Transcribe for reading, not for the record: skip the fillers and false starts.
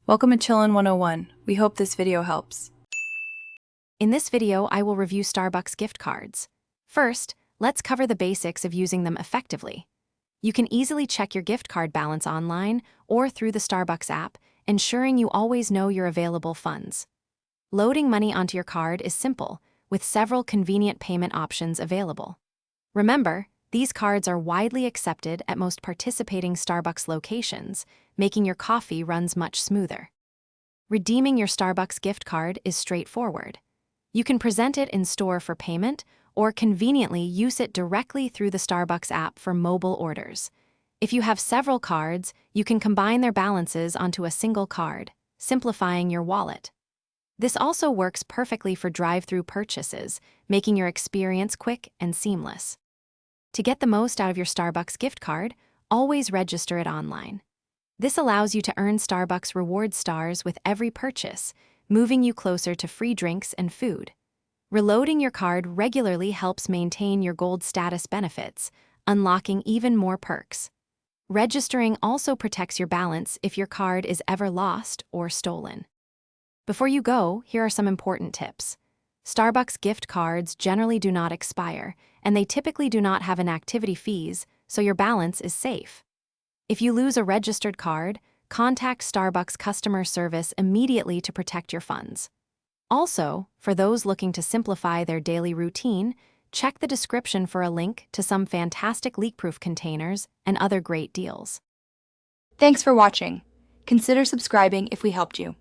Welcome to Chillin' 101. We hope this video helps. In this video, I will review Starbucks gift cards. First, let's cover the basics of using them effectively. You can easily check your gift card balance online or through the Starbucks app, ensuring you always know your available funds. Loading money onto your card is simple, with several convenient payment options available. Remember, these cards are widely accepted at most participating Starbucks locations, making your coffee runs much smoother. Redeeming your Starbucks gift card is straightforward. You can present it in store for payment or conveniently use it directly through the Starbucks app for mobile orders. If you have several cards, you can combine their balances onto a single card, simplifying your wallet. This also works perfectly for drive-through purchases, making your experience quick and seamless. To get the most out of your Starbucks gift card, always register it online. This allows you to earn Starbucks reward stars with every purchase, moving you closer to free drinks and food. Reloading your card regularly helps maintain your gold status benefits, unlocking even more perks. Registering also protects your balance if your card is ever lost or stolen. Before you go, here are some important tips. Starbucks gift cards generally do not expire, and they typically do not have inactivity fees, so your balance is safe. If you lose a registered card, contact Starbucks customer service immediately to protect your funds. Also, for those looking to simplify their daily routine, check the description for a link to some fantastic leak-proof containers and other great deals. Thanks for watching. Consider subscribing if we helped you.